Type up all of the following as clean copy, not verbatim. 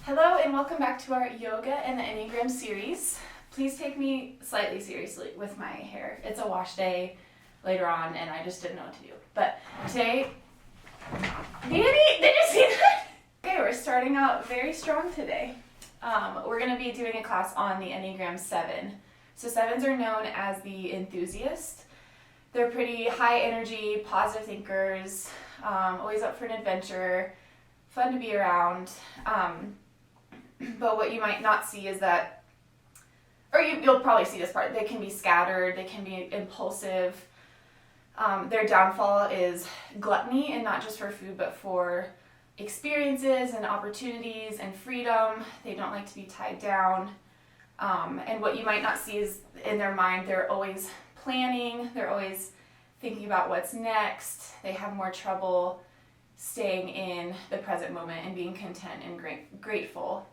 Hello and welcome back to our Yoga and the Enneagram series. Please take me slightly seriously with my hair. It's a wash day later on and I just didn't know what to do. But today, did you see that? Okay, we're starting out very strong today. We're going to be doing a class on the Enneagram 7. So 7s are known as the enthusiast. They're pretty high energy, positive thinkers, always up for an adventure, fun to be around. But what you might not see is that, or you'll probably see this part, they can be scattered, they can be impulsive. Their downfall is gluttony, and not just for food, but for experiences and opportunities and freedom. They don't like to be tied down. And what you might not see is in their mind, they're always planning, they're always thinking about what's next. They have more trouble staying in the present moment and being content and grateful.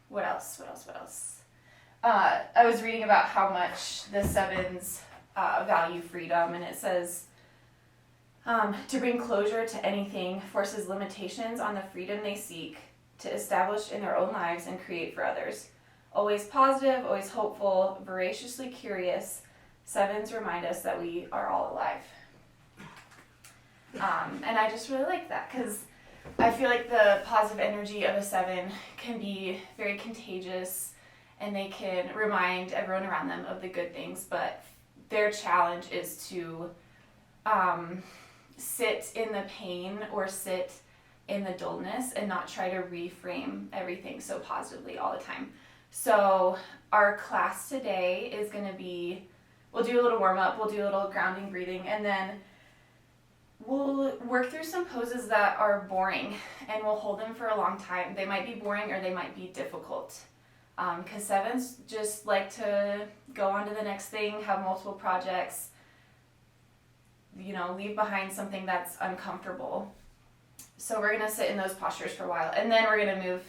What else? I was reading about how much the 7s value freedom, and it says to bring closure to anything forces limitations on the freedom they seek to establish in their own lives and create for others. Always positive, always hopeful, voraciously curious, 7s remind us that we are all alive. And I just really like that because I feel like the positive energy of a 7 can be very contagious and they can remind everyone around them of the good things, but their challenge is to sit in the pain or sit in the dullness and not try to reframe everything so positively all the time. So our class today is going to be, we'll do a little warm-up, we'll do a little grounding breathing, and then we'll work through some poses that are boring, and we'll hold them for a long time. They might be boring or they might be difficult. Because 7s just like to go on to the next thing, have multiple projects, leave behind something that's uncomfortable. So we're going to sit in those postures for a while, and then we're going to move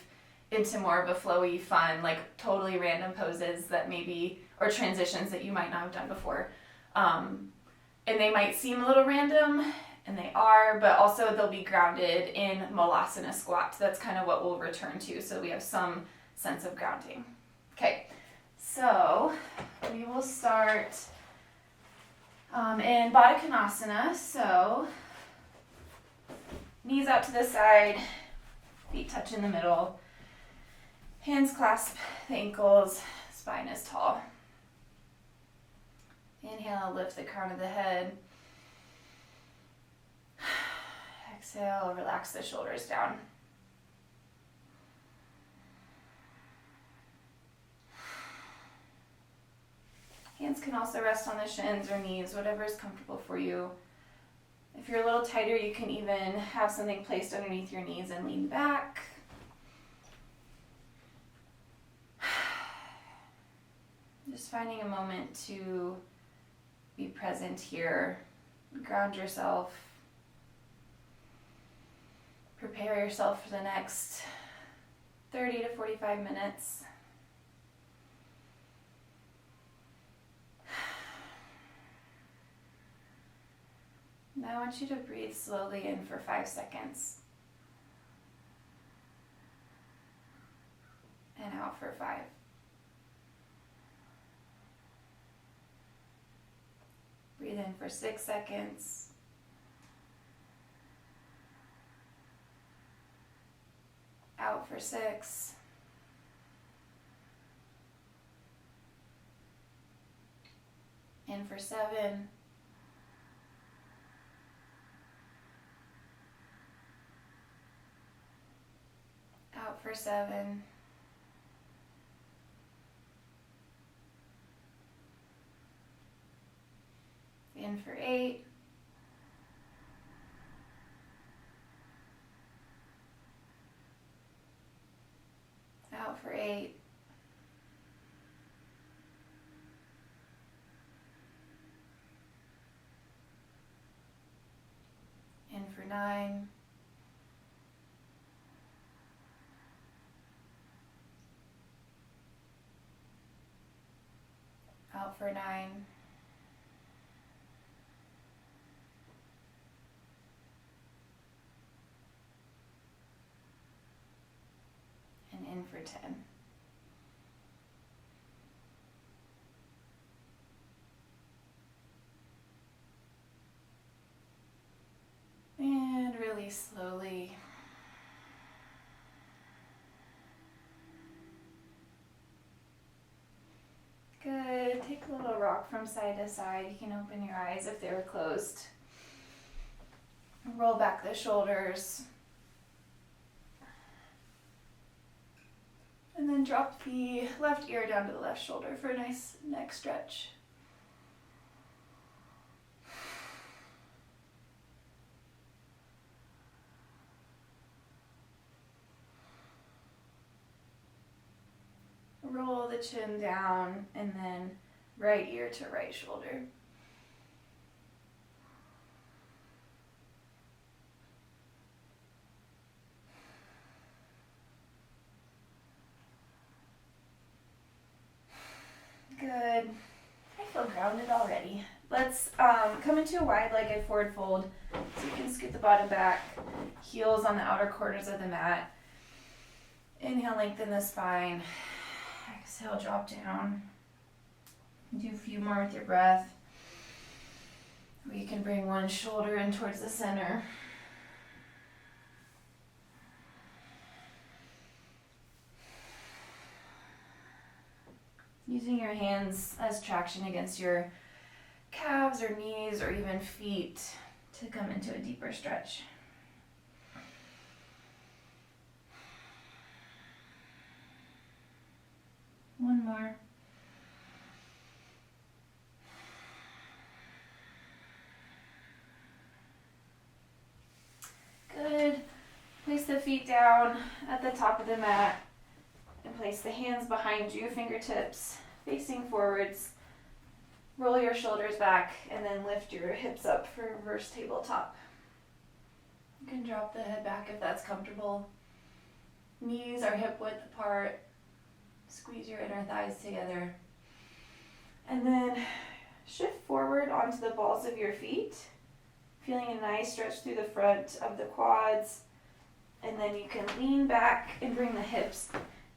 into more of a flowy, fun, like totally random poses that maybe, or transitions that you might not have done before. And they might seem a little random, and they are, but also they'll be grounded in Malasana squat. That's kind of what we'll return to, so we have some sense of grounding. Okay, so we will start in Baddha Konasana. So knees out to the side, feet touch in the middle, hands clasp the ankles, spine is tall. Inhale, lift the crown of the head. Exhale, relax the shoulders down. Hands can also rest on the shins or knees, whatever is comfortable for you. If you're a little tighter, you can even have something placed underneath your knees and lean back. Just finding a moment to be present here. Ground yourself. Prepare yourself for the next 30 to 45 minutes. Now I want you to breathe slowly in for 5 seconds. And out for 5. Breathe in for 6 seconds. Out for 6. In for 7. Out for 7. In for 8. Out for 8. In for 9. Out for 9. 10. And release slowly. Good. Take a little rock from side to side. You can open your eyes if they were closed. Roll back the shoulders. And then drop the left ear down to the left shoulder for a nice neck stretch. Roll the chin down and then right ear to right shoulder. Good. I feel grounded already. Let's come into a wide-legged forward fold so you can scoot the bottom back, heels on the outer corners of the mat. Inhale, lengthen the spine. Exhale, drop down. Do a few more with your breath. Or you can bring one shoulder in towards the center. Using your hands as traction against your calves or knees or even feet to come into a deeper stretch. One more. Good. Place the feet down at the top of the mat and place the hands behind you, fingertips facing forwards. Roll your shoulders back and then lift your hips up for reverse tabletop. You can drop the head back if that's comfortable. Knees are hip width apart. Squeeze your inner thighs together. And then shift forward onto the balls of your feet, feeling a nice stretch through the front of the quads. And then you can lean back and bring the hips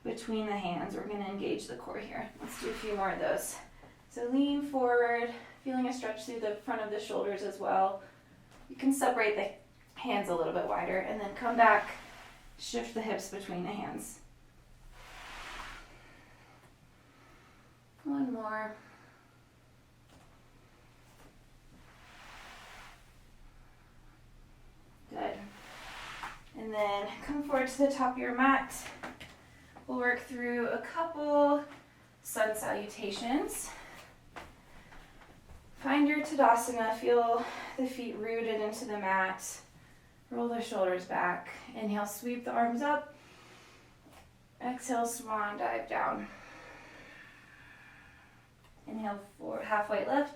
between the hands. We're going to engage the core here. Let's do a few more of those. So lean forward, feeling a stretch through the front of the shoulders as well. You can separate the hands a little bit wider and then come back, shift the hips between the hands. One more. Good. And then come forward to the top of your mat. We'll work through a couple sun salutations. Find your Tadasana, feel the feet rooted into the mat. Roll the shoulders back. Inhale, sweep the arms up. Exhale, swan dive down. Inhale, forward, halfway lift.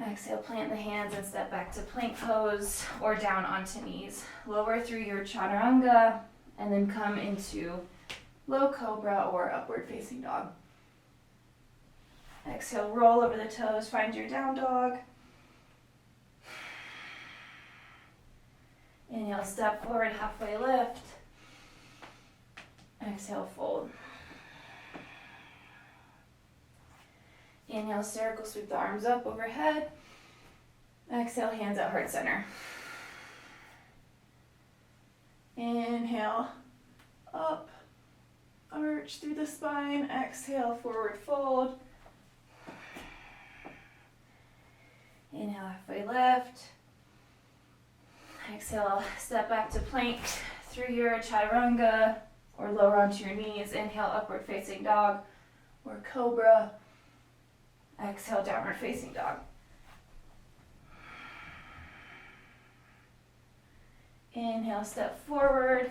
Exhale, plant the hands and step back to plank pose or down onto knees. Lower through your chaturanga and then come into low cobra or upward facing dog. Exhale, roll over the toes, find your down dog. Inhale, step forward, halfway lift. Exhale, fold. Inhale, circle, sweep the arms up overhead. Exhale, hands at heart center. Inhale, up, arch through the spine. Exhale, forward fold. Inhale, halfway lift. Exhale, step back to plank through your chaturanga or lower onto your knees. Inhale, upward facing dog or cobra. Exhale, downward facing dog. Inhale, step forward,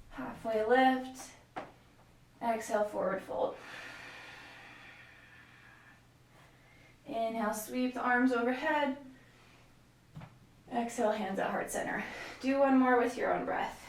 halfway lift. Exhale, forward fold. Inhale, sweep the arms overhead. Exhale, hands at heart center. Do one more with your own breath.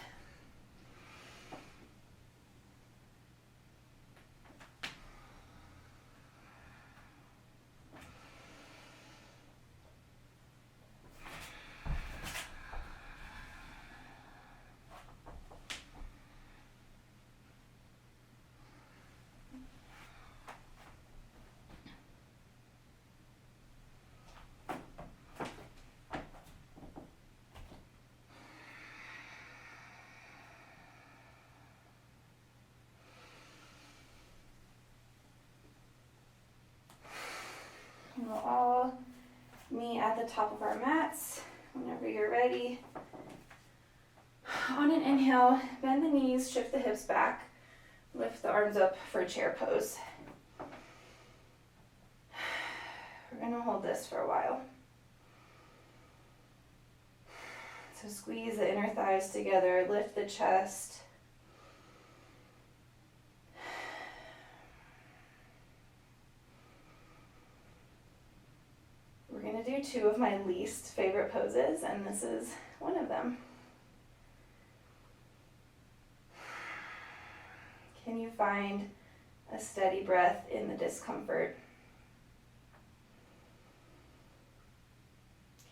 me at the top of our mats whenever you're ready. On an inhale, bend the knees, shift the hips back, lift the arms up for chair pose. We're going to hold this for a while. So squeeze the inner thighs together, lift the chest. We're going to do two of my least favorite poses, and this is one of them. Can you find a steady breath in the discomfort?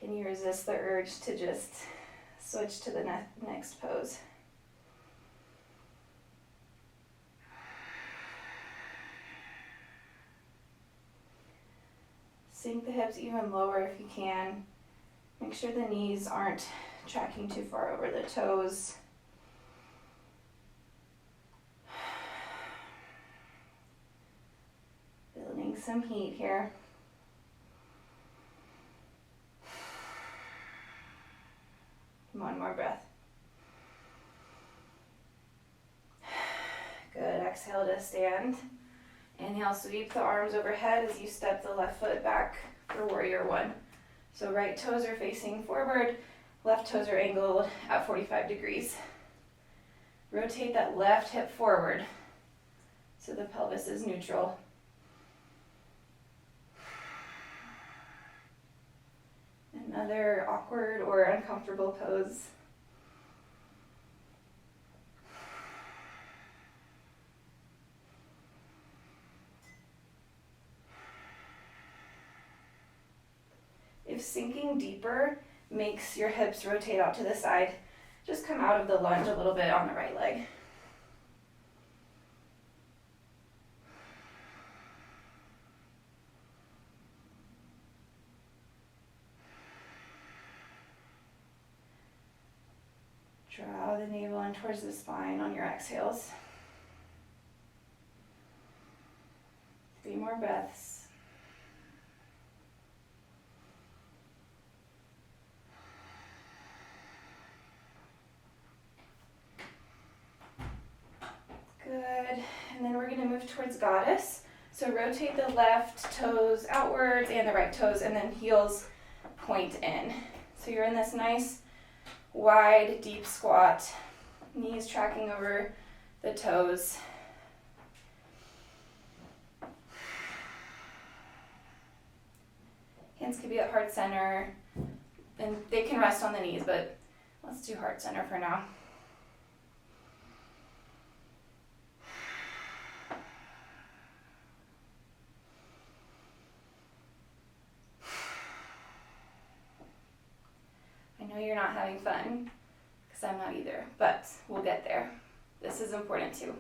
Can you resist the urge to just switch to the next pose? Sink the hips even lower if you can. Make sure the knees aren't tracking too far over the toes. Building some heat here. One more breath. Good. Exhale to stand. Inhale, sweep the arms overhead as you step the left foot back for warrior one. So right toes are facing forward, left toes are angled at 45 degrees. Rotate that left hip forward so the pelvis is neutral. Another awkward or uncomfortable pose. If sinking deeper makes your hips rotate out to the side, just come out of the lunge a little bit on the right leg. Draw the navel in towards the spine on your exhales. 3 more breaths. Good, and then we're going to move towards goddess. So rotate the left toes outwards and the right toes, and then heels point in. So you're in this nice, wide, deep squat, knees tracking over the toes. Hands could be at heart center, and they can rest on the knees, but let's do heart center for now. I know you're not having fun, because I'm not either, but we'll get there. This is important too.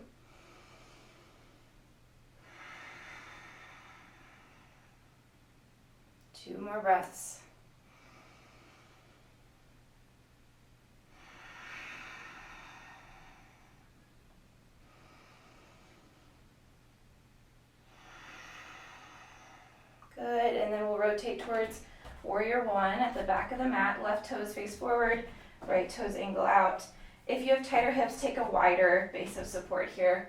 Two more breaths. Good, and then we'll rotate towards warrior one at the back of the mat. Left toes face forward, right toes angle out. If you have tighter hips, take a wider base of support here.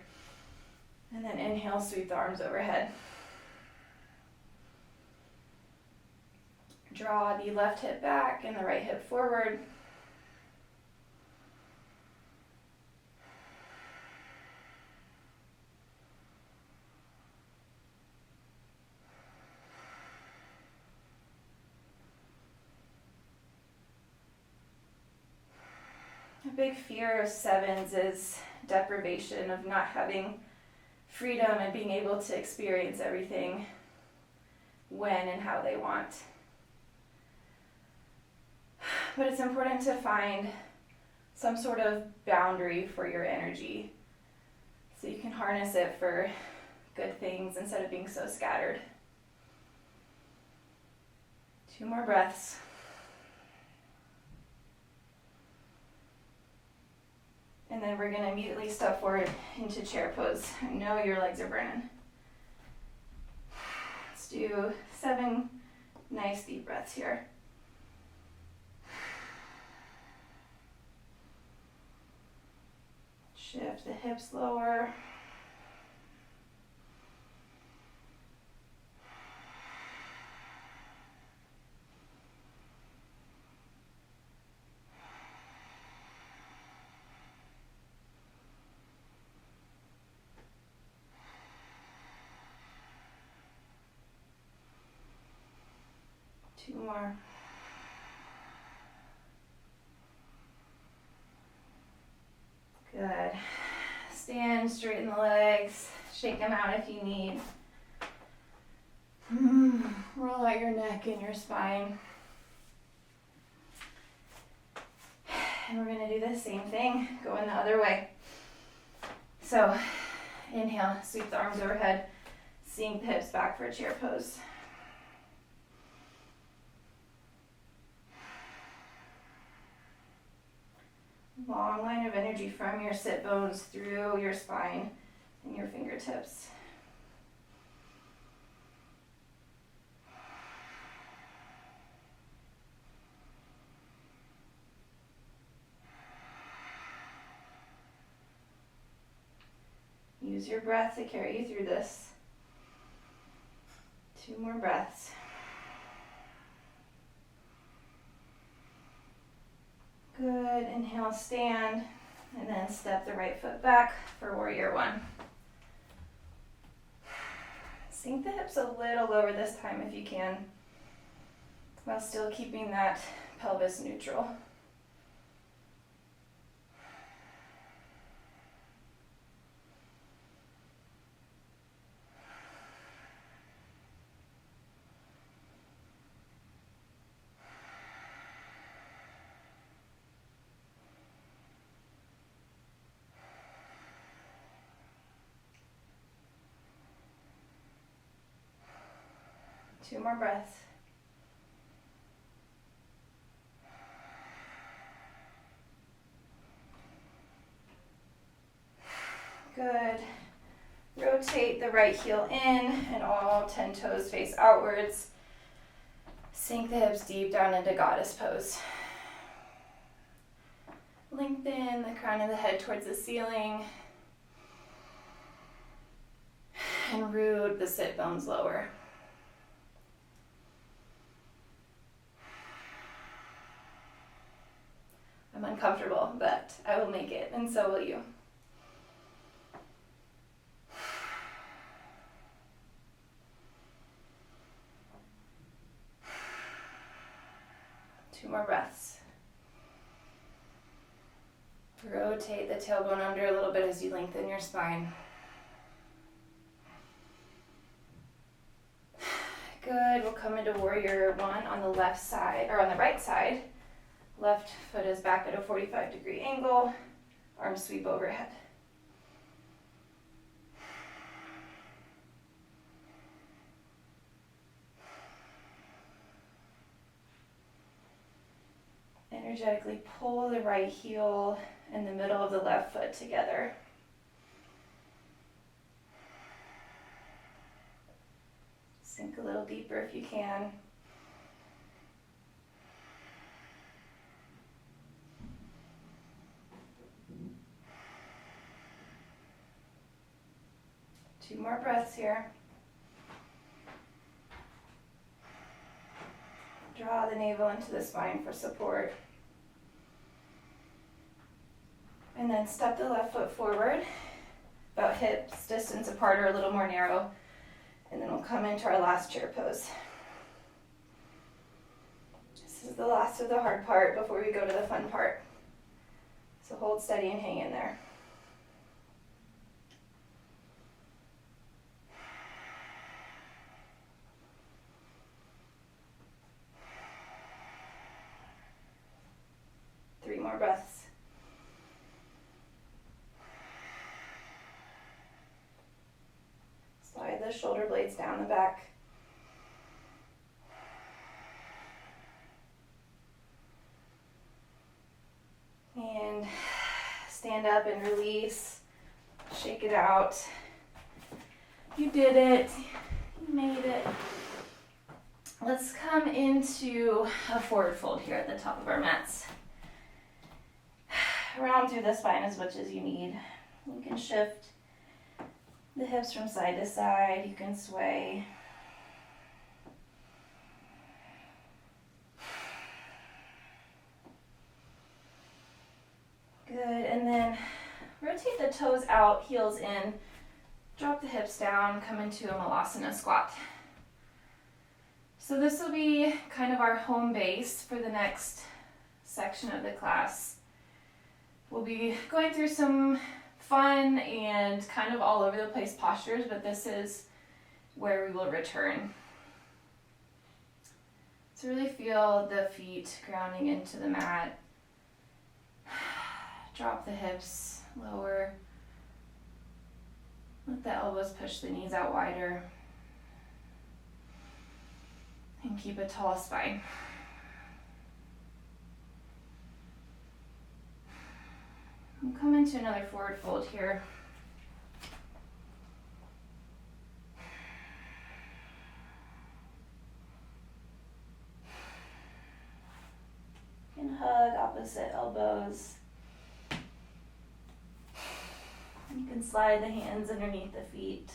And then inhale, sweep the arms overhead. Draw the left hip back and the right hip forward. A big fear of sevens is deprivation, of not having freedom and being able to experience everything when and how they want. But it's important to find some sort of boundary for your energy so you can harness it for good things instead of being so scattered. 2 more breaths. And then we're going to immediately step forward into chair pose. I know your legs are burning. Let's do 7 Nice deep breaths here. Shift the hips lower. Two more. Good. Stand, straighten the legs, shake them out if you need. Roll out your neck and your spine. And we're going to do the same thing, going the other way. So, inhale, sweep the arms overhead, sink the hips back for a chair pose. Long line of energy from your sit bones through your spine and your fingertips. Use your breath to carry you through this. 2 more breaths. Good. Inhale, stand, and then step the right foot back for warrior 1. Sink the hips a little lower this time if you can, while still keeping that pelvis neutral. Two more breaths. Good. Rotate the right heel in and all 10 toes face outwards. Sink the hips deep down into goddess pose. Lengthen the crown of the head towards the ceiling. And root the sit bones lower. I'm uncomfortable, but I will make it, and so will you. Two more breaths. Rotate the tailbone under a little bit as you lengthen your spine. Good. We'll come into warrior 1 on the left side, or on the right side. Left foot is back at a 45-degree angle. Arms sweep overhead. Energetically pull the right heel and the middle of the left foot together. Sink a little deeper if you can. Two more breaths here. Draw the navel into the spine for support. And then step the left foot forward, about hips distance apart or a little more narrow. And then we'll come into our last chair pose. This is the last of the hard part before we go to the fun part. So hold steady and hang in there. Three more breaths. Slide the shoulder blades down the back. And stand up and release. Shake it out. You did it. You made it. Let's come into a forward fold here at the top of our mats. Round through the spine as much as you need. You can shift the hips from side to side. You can sway. Good, and then rotate the toes out, heels in, drop the hips down, come into a Malasana squat. So this will be kind of our home base for the next section of the class. We'll be going through some fun and kind of all over the place postures, but this is where we will return. So really feel the feet grounding into the mat. Drop the hips lower. Let the elbows push the knees out wider. And keep a tall spine. We'll come into another forward fold here. You can hug opposite elbows. You can slide the hands underneath the feet.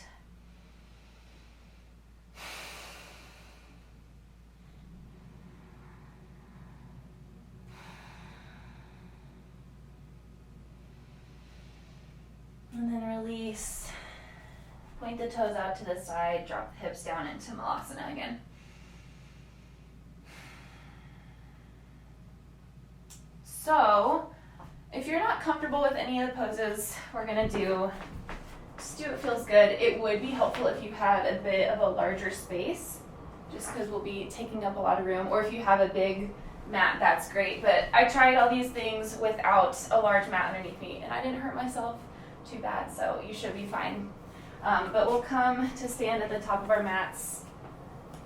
And then release. Point the toes out to the side, drop the hips down into Malasana again. So, if you're not comfortable with any of the poses we're gonna do, just do what feels good. It would be helpful if you had a bit of a larger space, just because we'll be taking up a lot of room, or if you have a big mat, that's great. But I tried all these things without a large mat underneath me, and I didn't hurt myself too bad, so you should be fine. But we'll come to stand at the top of our mats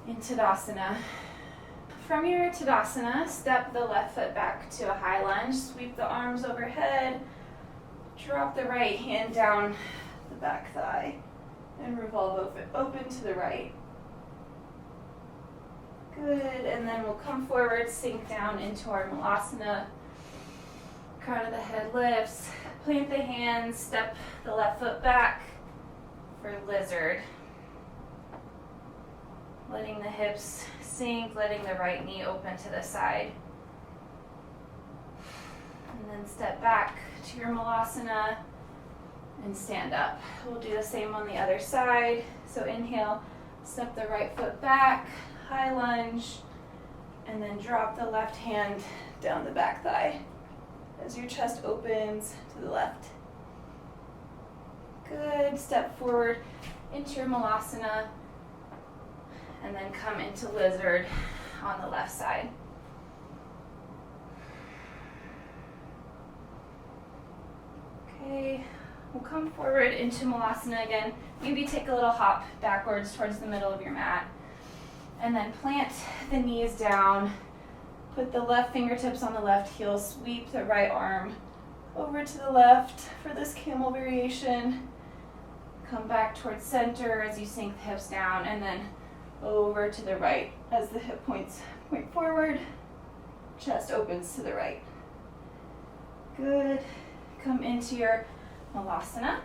in Tadasana. From your Tadasana, step the left foot back to a high lunge, sweep the arms overhead, drop the right hand down the back thigh, and revolve open to the right. Good, and then we'll come forward, sink down into our Malasana. Crown of the head lifts, plant the hands, step the left foot back for lizard. Letting the hips sink, letting the right knee open to the side. And then step back to your Malasana and stand up. We'll do the same on the other side. So inhale, step the right foot back, high lunge, and then drop the left hand down the back thigh as your chest opens to the left. Good, step forward into your Malasana, and then come into lizard on the left side. Okay, we'll come forward into Malasana again. Maybe take a little hop backwards towards the middle of your mat, and then plant the knees down. Put the left fingertips on the left heel, sweep the right arm over to the left for this camel variation. Come back towards center as you sink the hips down, and then over to the right as the hip points point forward, chest opens to the right. Good. Come into your Malasana,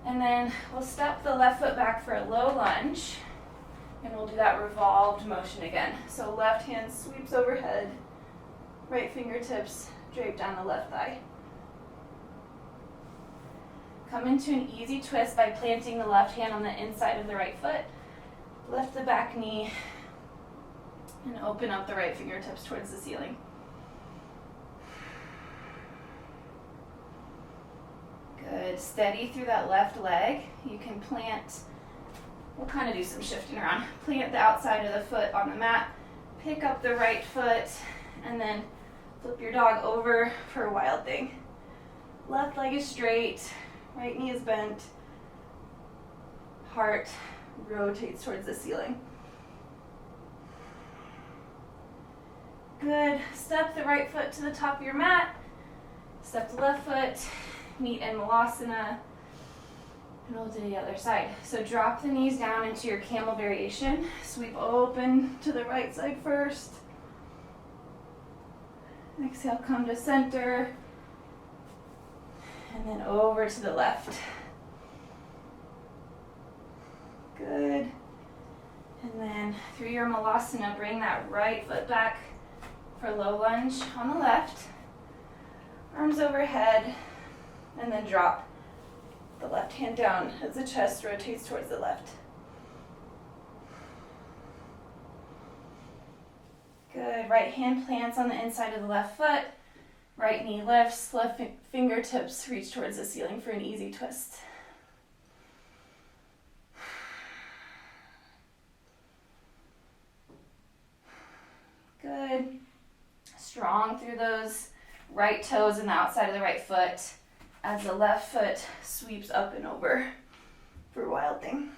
and then we'll step the left foot back for a low lunge, and we'll do that revolved motion again. So left hand sweeps overhead, right fingertips drape down the left thigh. Come into an easy twist by planting the left hand on the inside of the right foot. Lift the back knee and open up the right fingertips towards the ceiling. Good. Steady through that left leg. You can plant, we'll kind of do some shifting around. Plant the outside of the foot on the mat, pick up the right foot, and then flip your dog over for a wild thing. Left leg is straight, right knee is bent, heart rotates towards the ceiling. Good. Step the right foot to the top of your mat. Step the left foot, meet in Malasana. And we'll do the other side. So drop the knees down into your camel variation. Sweep open to the right side first. Exhale, come to center. And then over to the left. Good. And then through your malasana, bring that right foot back for low lunge on the left. Arms overhead. And then drop the left hand down as the chest rotates towards the left. Good. Right hand plants on the inside of the left foot. Right knee lifts. Left fingertips reach towards the ceiling for an easy twist. Good. Strong through those right toes and the outside of the right foot as the left foot sweeps up and over for Wild Thing.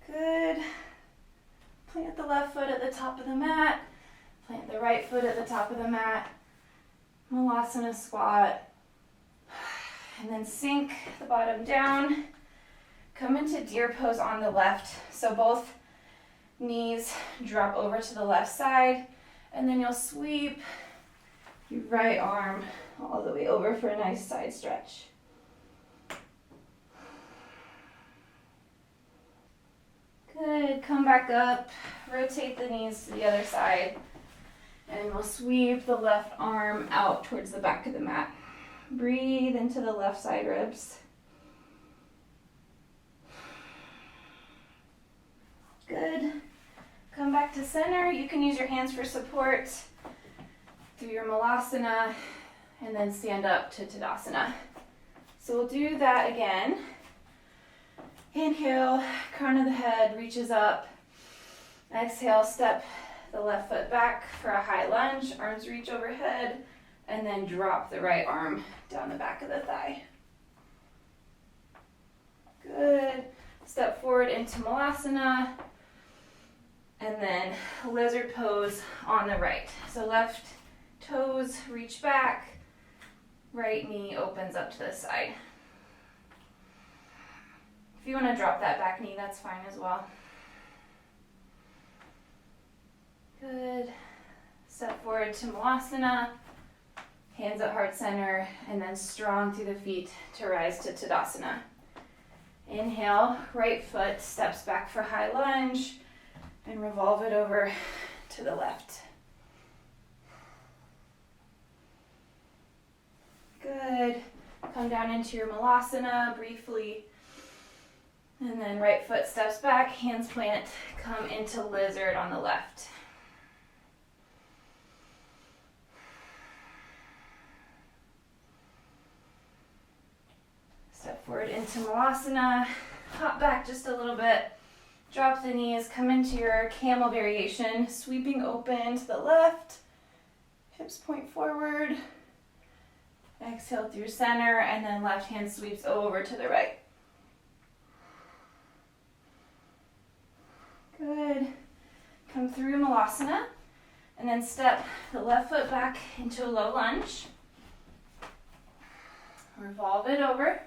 Good. Plant the left foot at the top of the mat. Plant the right foot at the top of the mat. Malasana squat. And then sink the bottom down. Come into deer pose on the left. So both knees drop over to the left side. And then you'll sweep your right arm all the way over for a nice side stretch. Good. Come back up. Rotate the knees to the other side. And we'll sweep the left arm out towards the back of the mat. Breathe into the left side ribs. Good. Come back to center. You can use your hands for support through your malasana and then stand up to Tadasana. So we'll do that again. Inhale, crown of the head reaches up. Exhale, step the left foot back for a high lunge. Arms reach overhead. And then drop the right arm down the back of the thigh. Good. Step forward into Malasana. And then lizard pose on the right. So left toes reach back. Right knee opens up to the side. If you want to drop that back knee, that's fine as well. Good. Step forward to Malasana. Hands at heart center, and then strong through the feet to rise to Tadasana. Inhale, right foot steps back for high lunge, and revolve it over to the left. Good. Come down into your Malasana briefly, and then right foot steps back, hands plant, come into lizard on the left. Step forward into Malasana, hop back just a little bit, drop the knees, come into your camel variation, sweeping open to the left, hips point forward, exhale through center, and then left hand sweeps over to the right. Good. Come through Malasana, and then step the left foot back into a low lunge. Revolve it over.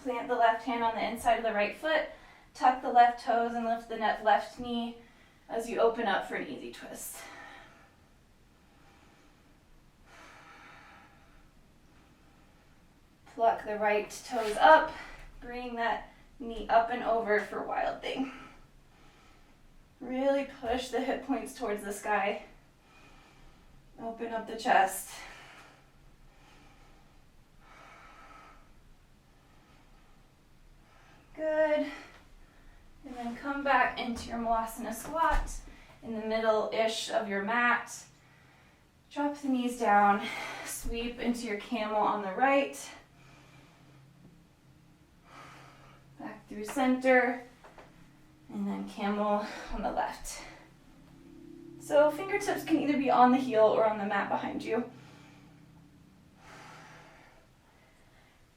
Plant the left hand on the inside of the right foot, tuck the left toes and lift the left knee as you open up for an easy twist. Pluck the right toes up, bring that knee up and over for Wild Thing. Really push the hip points towards the sky. Open up the chest. Good. And then come back into your Malasana squat in the middle-ish of your mat. Drop the knees down, sweep into your camel on the right. Back through center, and then camel on the left. So fingertips can either be on the heel or on the mat behind you.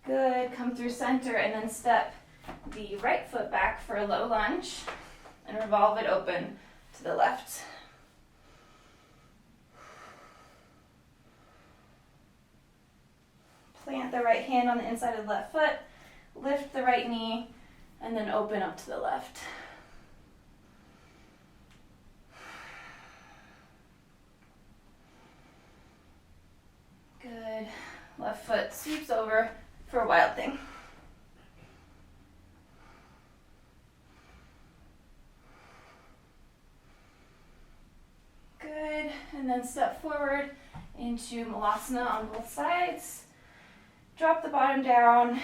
Good, come through center and then step the right foot back for a low lunge. and revolve it open to the left. Plant the right hand on the inside of the left foot, lift the right knee, and then open up to the left. Good. Left foot sweeps over for a wild thing. Good. And then step forward into Malasana on both sides. Drop the bottom down.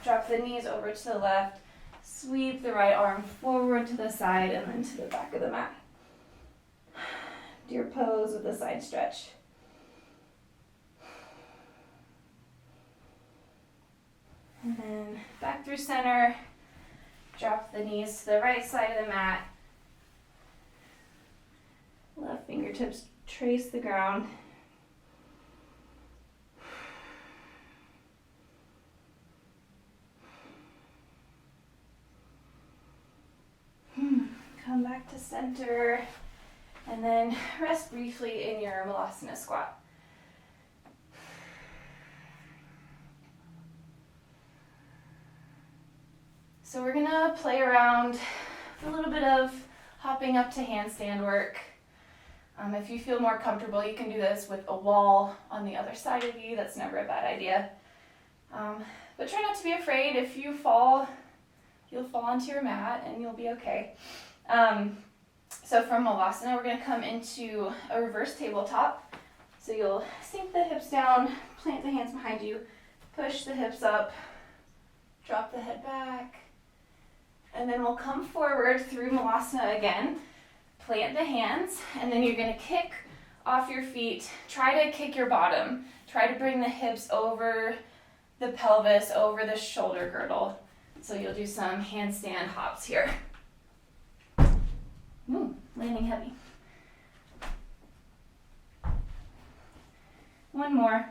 Drop the knees over to the left. Sweep the right arm forward to the side and then to the back of the mat. Deer pose with a side stretch. And then back through center. Drop the knees to the right side of the mat. Left fingertips trace the ground. Come back to center. And then rest briefly in your Malasana squat. So we're gonna play around with a little bit of hopping up to handstand work. If you feel more comfortable, you can do this with a wall on the other side of you. That's never a bad idea. But try not to be afraid. If you fall, you'll fall onto your mat and you'll be okay. So from Malasana, we're gonna come into a reverse tabletop. So you'll sink the hips down, plant the hands behind you, push the hips up, drop the head back, and then we'll come forward through Malasana again, plant the hands, and then you're gonna kick off your feet. Try to kick your bottom. Try to bring the hips over the pelvis, over the shoulder girdle. So you'll do some handstand hops here. Landing heavy. One more.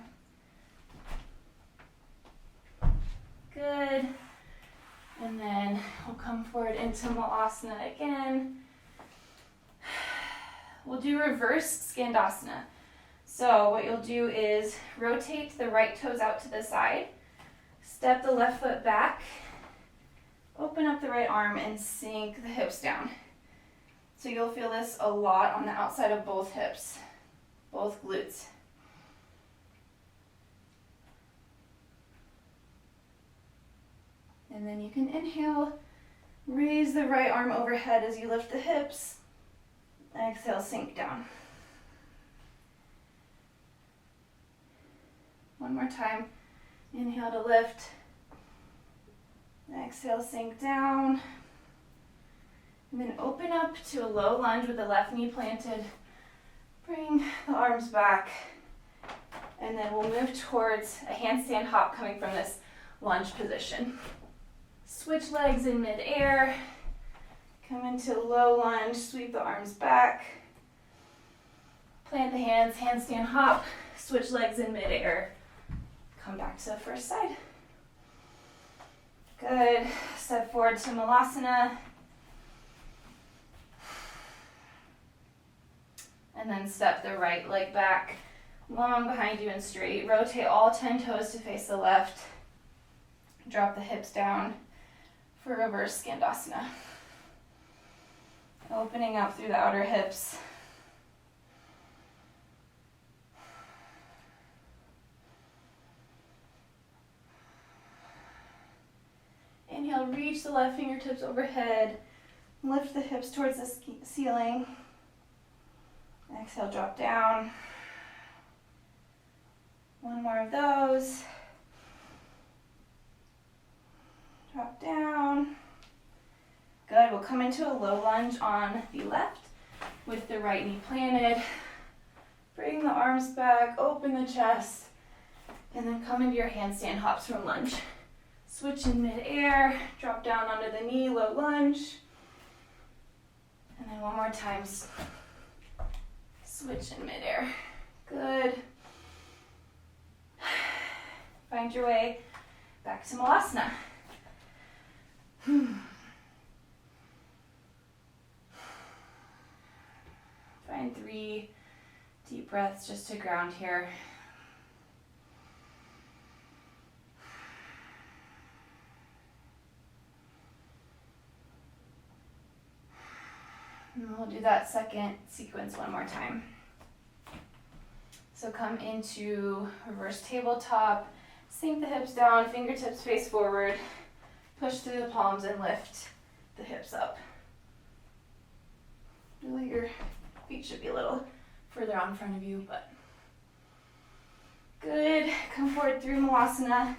Good. And then we'll come forward into Malasana again. We'll do reverse Skandasana. So what you'll do is rotate the right toes out to the side, step the left foot back, open up the right arm and sink the hips down. So you'll feel this a lot on the outside of both hips, both glutes. And then you can inhale, raise the right arm overhead as you lift the hips. Exhale, sink down. One more time. Inhale to lift. Exhale, sink down. And then open up to a low lunge with the left knee planted. Bring the arms back. And then we'll move towards a handstand hop coming from this lunge position. Switch legs in midair. Come into low lunge, sweep the arms back. Plant the hands, handstand hop, switch legs in midair. Come back to the first side. Good. Step forward to Malasana. And then step the right leg back, long behind you and straight. Rotate all 10 toes to face the left. Drop the hips down for reverse Skandasana. Opening up through the outer hips. Inhale, reach the left fingertips overhead. Lift the hips towards the ceiling. Exhale, drop down. One more of those. Drop down. Good, we'll come into a low lunge on the left with the right knee planted. Bring the arms back, open the chest, and then come into your handstand hops from lunge. Switch in midair, drop down onto the knee, low lunge. And then one more time, switch in midair. Good. Find your way back to Malasana. Find 3 deep breaths just to ground here. And we'll do that second sequence one more time. So come into reverse tabletop, sink the hips down, fingertips face forward, push through the palms and lift the hips up. Really, your feet should be a little further out in front of you, but good. Come forward through Malasana,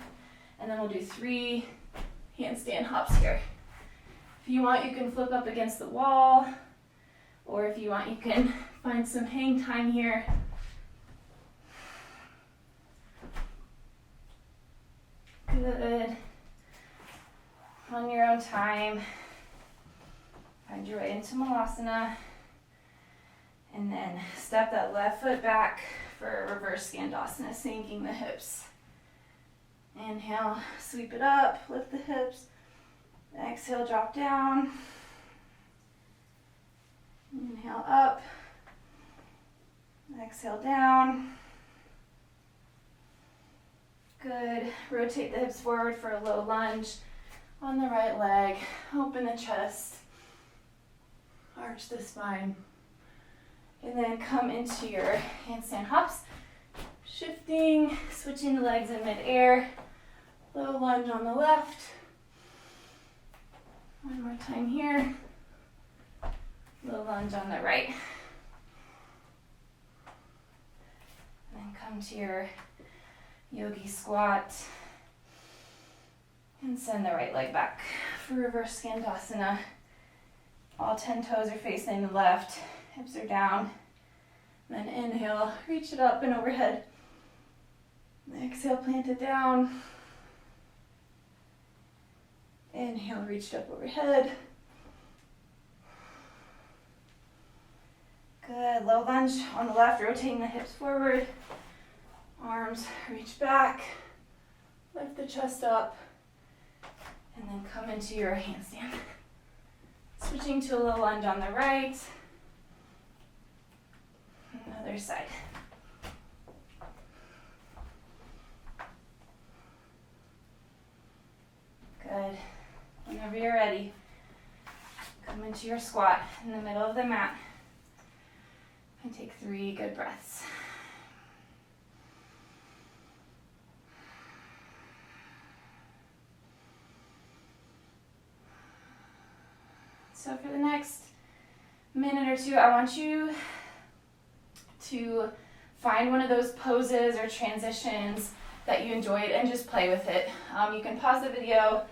and then we'll do 3 handstand hops here. If you want, you can flip up against the wall, or if you want, you can find some hang time here. Good. On your own time, find your way into Malasana, and then step that left foot back for a reverse Skandasana, sinking the hips. Inhale, sweep it up, lift the hips. Exhale, drop down. Inhale up. Exhale down. Good. Rotate the hips forward for a low lunge on the right leg. Open the chest. Arch the spine. And then come into your handstand hops. Shifting, switching the legs in midair. Low lunge on the left. One more time here. Low lunge on the right. And then come to your yogi squat. And send the right leg back for reverse Skandasana. All 10 toes are facing the left. Hips are down. And then inhale, reach it up and overhead. Exhale, plant it down. Inhale, reach it up overhead. Good. Low lunge on the left, rotating the hips forward. Arms reach back. Lift the chest up. And then come into your handstand. Switching to a low lunge on the right. Other side. Good. Whenever you're ready, come into your squat in the middle of the mat and take 3 good breaths. So for the next minute or two, I want you to find one of those poses or transitions that you enjoyed and just play with it. You can pause the video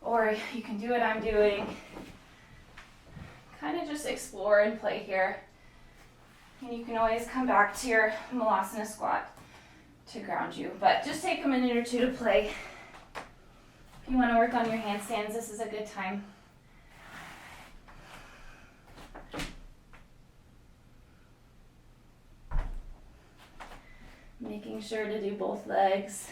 or you can do what I'm doing. Kind of just explore and play here. And you can always come back to your Malasana squat to ground you. But just take a minute or two to play. If you want to work on your handstands, this is a good time. Making sure to do both legs.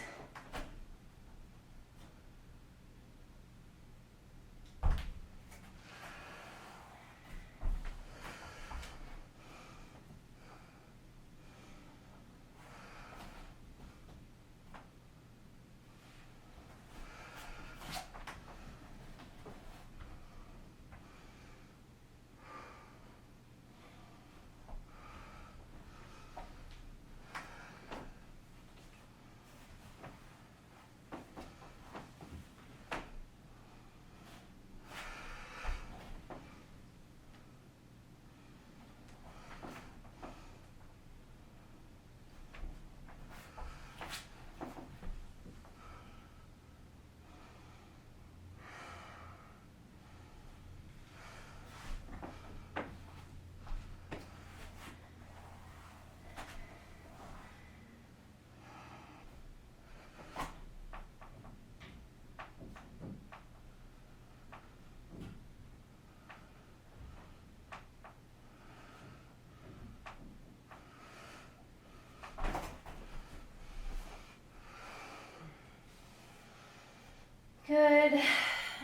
Good.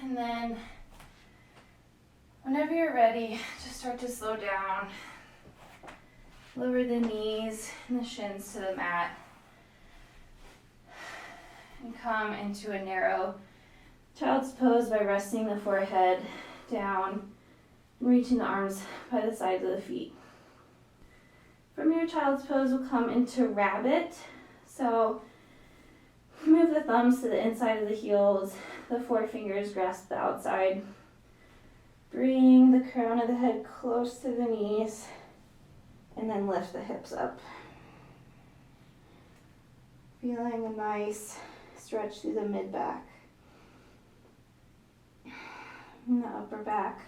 And then whenever you're ready, just start to slow down. Lower the knees and the shins to the mat. And come into a narrow child's pose by resting the forehead down and reaching the arms by the sides of the feet. From your child's pose, we'll come into rabbit. So move the thumbs to the inside of the heels, the forefingers grasp the outside. Bring the crown of the head close to the knees, and then lift the hips up. Feeling a nice stretch through the mid-back and the upper back.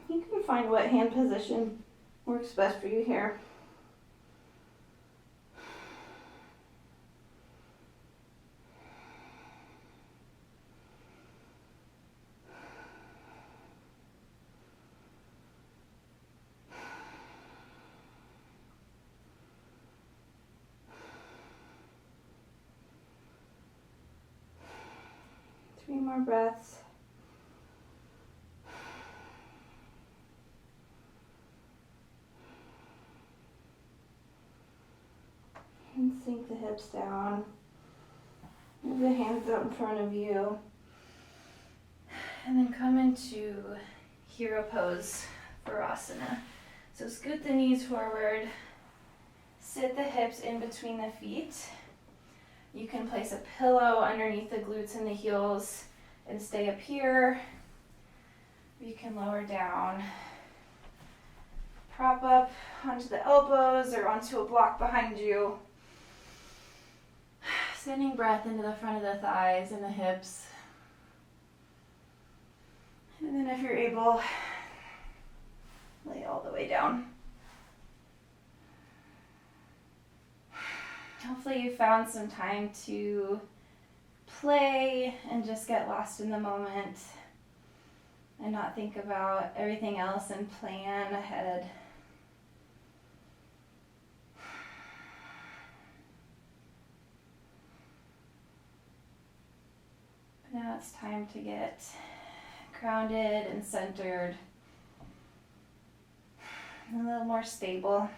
You can find what hand position works best for you here. Three more breaths. And sink the hips down. Move the hands out in front of you. And then come into hero pose for asana. So scoot the knees forward. Sit the hips in between the feet. You can place a pillow underneath the glutes and the heels and stay up here. You can lower down. Prop up onto the elbows or onto a block behind you. Sending breath into the front of the thighs and the hips. And then if you're able, lay all the way down. Hopefully you found some time to play and just get lost in the moment and not think about everything else and plan ahead. But now it's time to get grounded and centered, and a little more stable.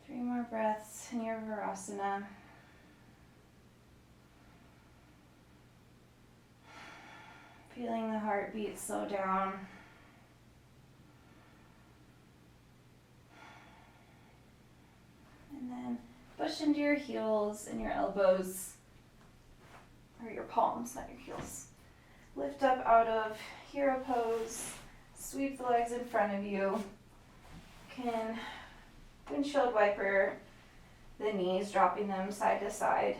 Three more breaths in your Virasana. Feeling the heartbeat slow down. And then push into your heels and your elbows, or your palms, not your heels. Lift up out of hero pose. Sweep the legs in front of you. Can windshield wiper the knees, dropping them side to side.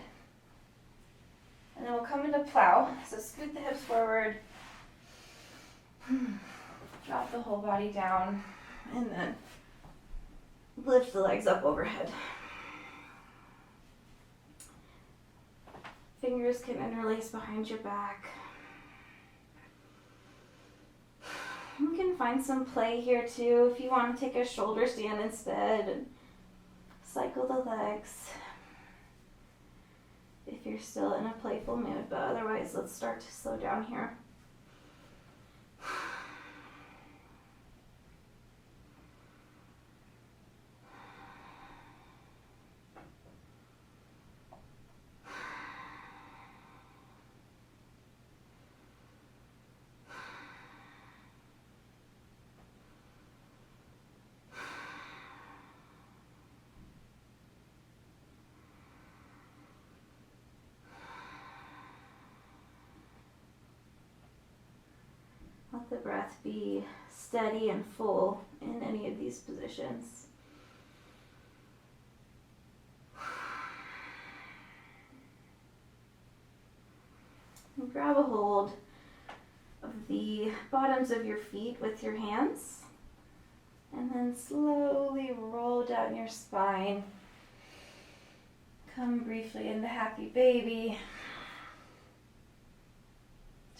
And then we'll come into plow. So scoot the hips forward. Drop the whole body down. And then lift the legs up overhead. Fingers can interlace behind your back. You can find some play here too if you want to take a shoulder stand instead and cycle the legs if you're still in a playful mood, but otherwise let's start to slow down here. Let the breath be steady and full in any of these positions. And grab a hold of the bottoms of your feet with your hands, and then slowly roll down your spine. Come briefly into happy baby.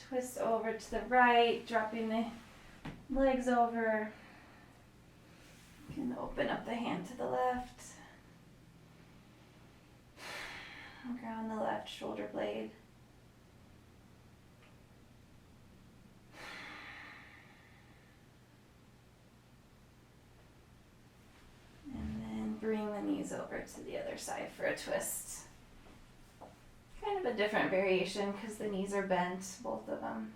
Twist over to the right, dropping the legs over. You can open up the hand to the left. Ground the left shoulder blade. And then bring the knees over to the other side for a twist. Kind of a different variation because the knees are bent, both of them.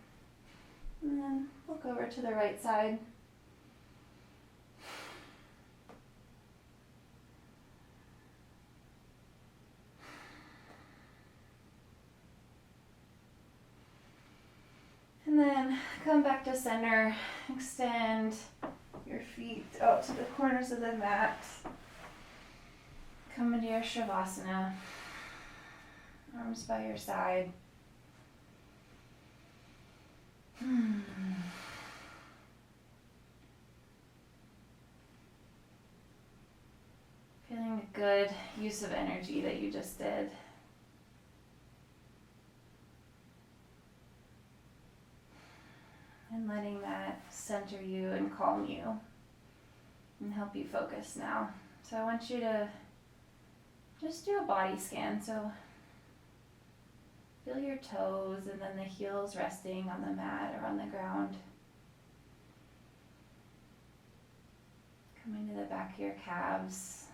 And then look over to the right side. And then come back to center, extend your feet out to the corners of the mat. Come into your Shavasana, arms by your side. Feeling a good use of energy that you just did. And letting that center you and calm you and help you focus now. So I want you to just do a body scan. So feel your toes and then the heels resting on the mat or on the ground. Come into the back of your calves.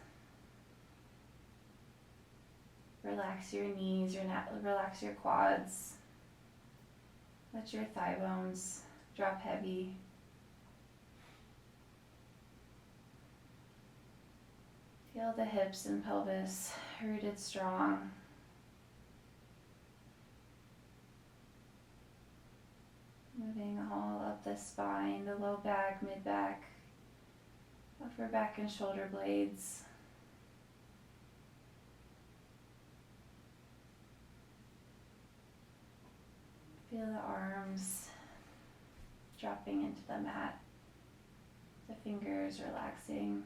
Relax your knees, relax your quads. Let your thigh bones drop heavy. Feel the hips and pelvis rooted strong. Moving all up the spine, the low back, mid back, upper back and shoulder blades. Feel the arms dropping into the mat, the fingers relaxing.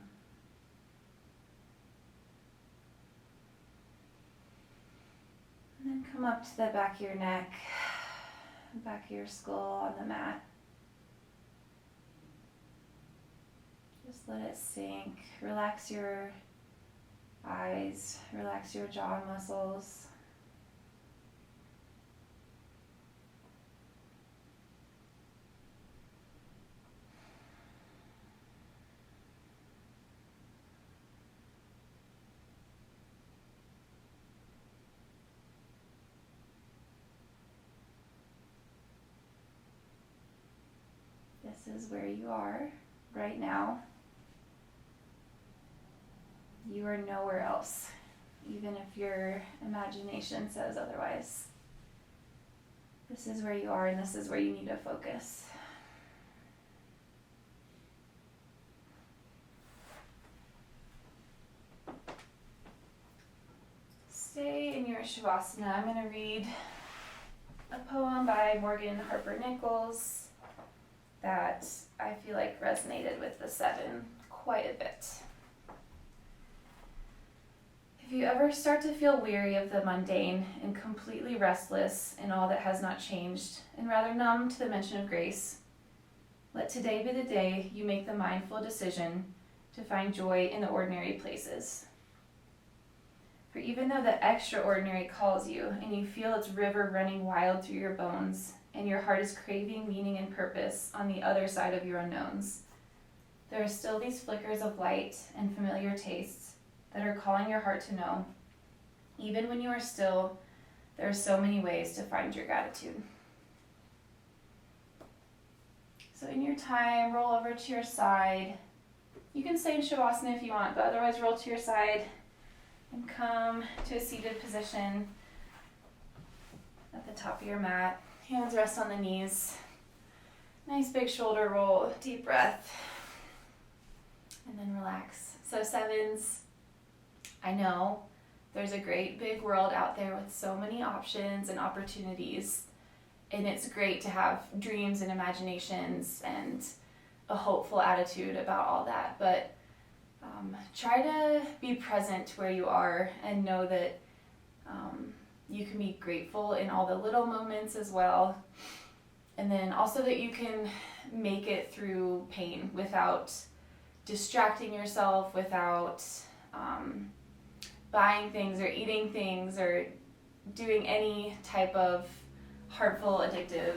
And then come up to the back of your neck, back of your skull on the mat. Just let it sink. Relax your eyes, relax your jaw muscles. This is where you are right now. You are nowhere else, even if your imagination says otherwise. This is where you are, and this is where you need to focus. Stay in your Shavasana. I'm going to read a poem by Morgan Harper Nichols that I feel like resonated with the 7 quite a bit. If you ever start to feel weary of the mundane and completely restless in all that has not changed, and rather numb to the mention of grace, let today be the day you make the mindful decision to find joy in the ordinary places. For even though the extraordinary calls you and you feel its river running wild through your bones, and your heart is craving meaning and purpose on the other side of your unknowns, there are still these flickers of light and familiar tastes that are calling your heart to know. Even when you are still, there are so many ways to find your gratitude. So in your time, roll over to your side. You can stay in Shavasana if you want, but otherwise roll to your side and come to a seated position at the top of your mat. Hands rest on the knees. Nice big shoulder roll, deep breath, and then relax. So 7s, I know there's a great big world out there with so many options and opportunities, and it's great to have dreams and imaginations and a hopeful attitude about all that, but try to be present where you are and know that you can be grateful in all the little moments as well. And then also that you can make it through pain without distracting yourself, without buying things or eating things or doing any type of harmful, addictive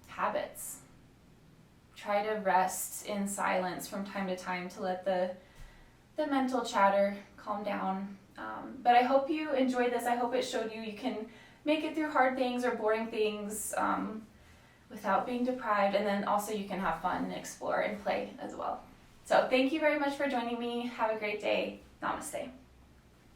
habits. Try to rest in silence from time to time to let the mental chatter calm down. But I hope you enjoyed this. I hope it showed you can make it through hard things or boring things without being deprived, and then also you can have fun and explore and play as well. So thank you very much for joining me. Have a great day. Namaste.